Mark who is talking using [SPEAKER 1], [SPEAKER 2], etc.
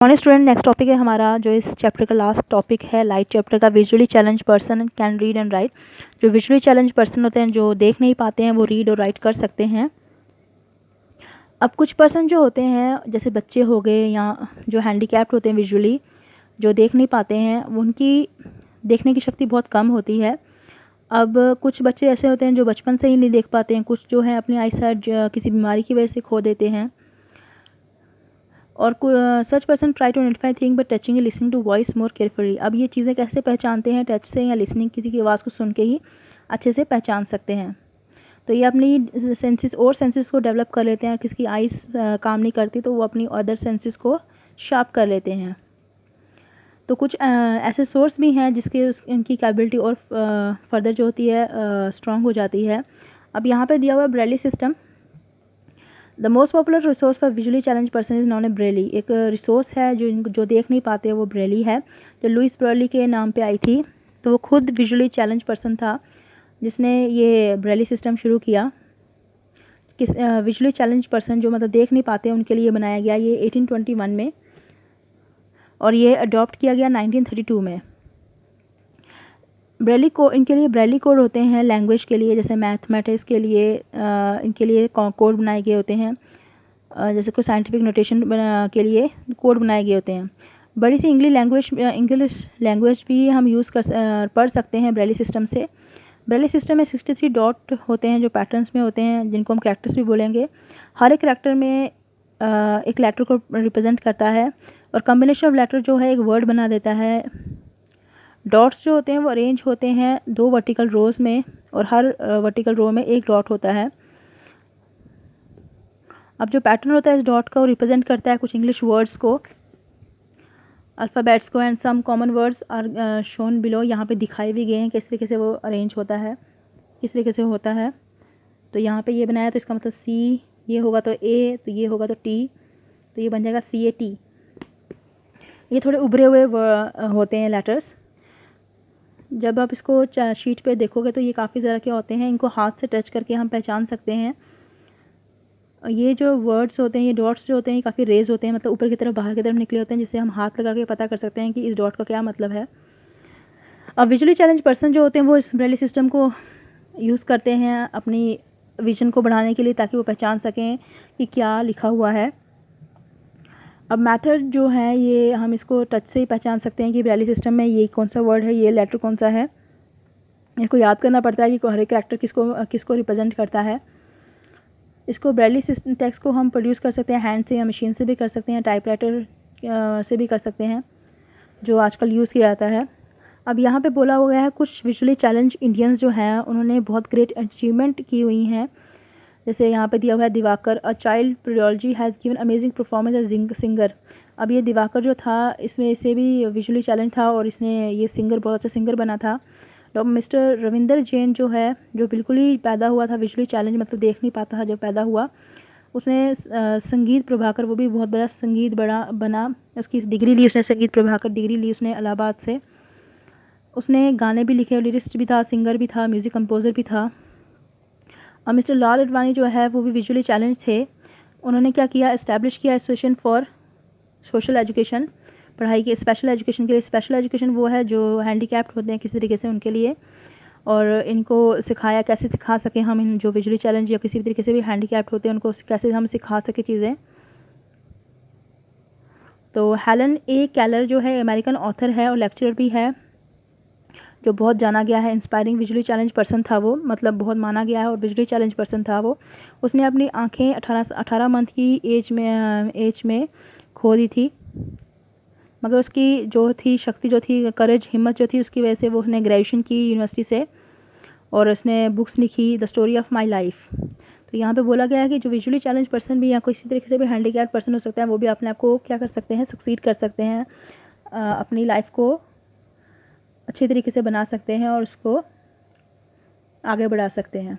[SPEAKER 1] Morning student, next topic है हमारा जो इस चैप्टर का लास्ट टॉपिक है लाइट चैप्टर का। Visually challenge person can read and right. जो विजुअली चैलेंज पर्सन होते हैं, जो देख नहीं पाते हैं, वो रीड और राइट कर सकते हैं। अब कुछ पर्सन जो होते हैं, जैसे बच्चे हो गए या जो हैंडीकैप्ड होते हैं विजुअली, जो देख नहीं पाते हैं, उनकी देखने की शक्ति बहुत कम होती है। अब कुछ बच्चे ऐसे होते हैं जो बचपन से ही नहीं देख पाते हैं, कुछ जो है अपनी आई साइट किसी बीमारी की वजह से खो देते हैं। और such person try to identify thing but touching and listening to voice more carefully. अब ये चीज़ें कैसे पहचानते हैं? टच से या लिसनिंग, किसी की आवाज़ को सुन के ही अच्छे से पहचान सकते हैं। तो ये अपनी सेंसेस को डेवलप कर लेते हैं। किसकी आइज़ काम नहीं करती तो वो अपनी अदर सेंसेस को शार्प कर लेते हैं। तो कुछ ऐसे सोर्स भी हैं जिसके इनकी कैपेबिलिटी और फर्दर जो होती है स्ट्रॉन्ग हो जाती है। अब यहाँ पे दिया हुआ है Braille system. The most popular resource for visually challenge person is non A Braille. एक रिसोर्स है जो देख नहीं पाते, वो ब्रेली है, जो लुइस ब्रेली के नाम पे आई थी। तो वो खुद विजुअली चैलेंज पर्सन था जिसने ये ब्रेली सिस्टम शुरू किया। किस विजुअली चैलेंज पर्सन जो मतलब देख नहीं पाते उनके लिए बनाया गया ये 1821 में, और ये अडॉप्ट किया गया 1932 में। ब्रेली को इनके लिए ब्रेली कोड होते हैं लैंग्वेज के लिए, जैसे मैथमेटिक्स के लिए इनके लिए कोड बनाए गए होते हैं। जैसे कोई साइंटिफिक नोटेशन के लिए कोड बनाए गए होते हैं। बड़ी सी इंग्लिश लैंग्वेज भी हम पढ़ सकते हैं ब्रेली सिस्टम से। ब्रेली सिस्टम में 63 डॉट होते हैं जो पैटर्न्स में होते हैं, जिनको हम कैरेक्टर्स भी बोलेंगे। हर एक कैरेक्टर में एक लेटर को रिप्रेजेंट करता है, और कॉम्बिनेशन ऑफ लेटर जो है एक वर्ड बना देता है। डॉट्स जो होते हैं वो अरेंज होते हैं 2 वर्टिकल रोज में, और हर वर्टिकल रो में एक डॉट होता है। अब जो पैटर्न होता है इस डॉट का, वो रिप्रेजेंट करता है कुछ इंग्लिश वर्ड्स को, अल्फ़ाबेट्स को, and some common words are shown below. यहाँ पे दिखाए भी गए हैं किस तरीके से वो अरेंज होता है, किस तरीके से होता है। तो यहाँ पे ये बनाया तो इसका मतलब सी, ये होगा तो ए, तो ये होगा तो टी, तो ये बन जाएगा CAT। ये थोड़े उभरे हुए होते हैं लेटर्स। जब आप इसको शीट पे देखोगे तो ये काफ़ी ज़्यादा क्या होते हैं, इनको हाथ से टच करके हम पहचान सकते हैं। ये जो वर्ड्स होते हैं, ये डॉट्स जो होते हैं, काफ़ी रेज होते हैं, मतलब ऊपर की तरफ बाहर की तरफ निकले होते हैं, जिससे हम हाथ लगा के पता कर सकते हैं कि इस डॉट का क्या मतलब है। अब विजुअली चैलेंज पर्सन जो होते हैं वो इस ब्रेली सिस्टम को यूज़ करते हैं अपनी विजन को बढ़ाने के लिए, ताकि वो पहचान सकें कि क्या लिखा हुआ है। अब मैथड जो है ये हम इसको टच से ही पहचान सकते हैं कि ब्रेली सिस्टम में ये कौन सा वर्ड है, ये लेटर कौन सा है। इसको याद करना पड़ता है कि हर एक कैरेक्टर किसको रिप्रेजेंट करता है। इसको ब्रेली सिस्टम टेक्स्ट को हम प्रोड्यूस कर सकते हैं हैंड से या मशीन से भी कर सकते हैं, टाइपराइटर से भी कर सकते हैं, जो आजकल यूज़ किया जाता है। अब यहाँ पे बोला हुआ है कुछ विजुअली चैलेंज इंडियंस जो हैं उन्होंने बहुत ग्रेट अचीवमेंट की हुई हैं। जैसे यहाँ पे दिया हुआ है Diwakar, a child prodigy has given amazing performance as singer. अब ये दिवाकर जो था, इसमें से भी विजुअली चैलेंज था और इसने ये सिंगर बहुत अच्छा सिंगर बना था। तो मिस्टर रविंदर जैन जो है, जो बिल्कुल ही पैदा हुआ था विजुअली चैलेंज, मतलब देख नहीं पाता था जब पैदा हुआ, उसने संगीत प्रभाकर, वो भी बहुत बड़ा संगीत बना। उसकी डिग्री ली उसने, संगीत प्रभाकर डिग्री ली उसने इलाहाबाद से। उसने गाने भी लिखे, लिरिस्ट भी था, सिंगर भी था, म्यूज़िक कंपोज़र भी था। और मिस्टर लाल अडवाणी जो है वो भी विजुअली चैलेंज थे। उन्होंने क्या किया, इस्टेब्लिश किया एसोसिएशन फॉर सोशल एजुकेशन, पढ़ाई के स्पेशल एजुकेशन के लिए। स्पेशल एजुकेशन वो है जो हैंडीकैप्ड होते हैं किसी तरीके से, उनके लिए, और इनको सिखाया कैसे सिखा सकें हम इन जो विजुअली चैलेंज या किसी भी तरीके से भी हैंडीकैप्ड होते हैं उनको कैसे हम सिखा सकें चीज़ें। तो हेलन ए केलर जो है अमेरिकन ऑथर है और लेक्चरर भी है, जो बहुत जाना गया है। इंस्पायरिंग विजुअली चैलेंज पर्सन था वो, मतलब बहुत माना गया है और विजुअली चैलेंज पर्सन था वो। उसने अपनी आंखें 18 मंथ की एज में खो दी थी, मगर उसकी जो थी शक्ति, जो थी करेज, हिम्मत जो थी, उसकी वजह से वो उसने ग्रेजुएशन की यूनिवर्सिटी से, और उसने बुक्स लिखी the story of my life. तो यहाँ पे बोला गया है कि जो विजुअली चैलेंज पर्सन भी या किसी तरीके से भी हैंडीकैप्ड पर्सन हो सकता है, वो भी अपने आप को क्या कर सकते हैं, सक्सीड कर सकते हैं, अपनी लाइफ को अच्छी तरीके से बना सकते हैं और उसको आगे बढ़ा सकते हैं।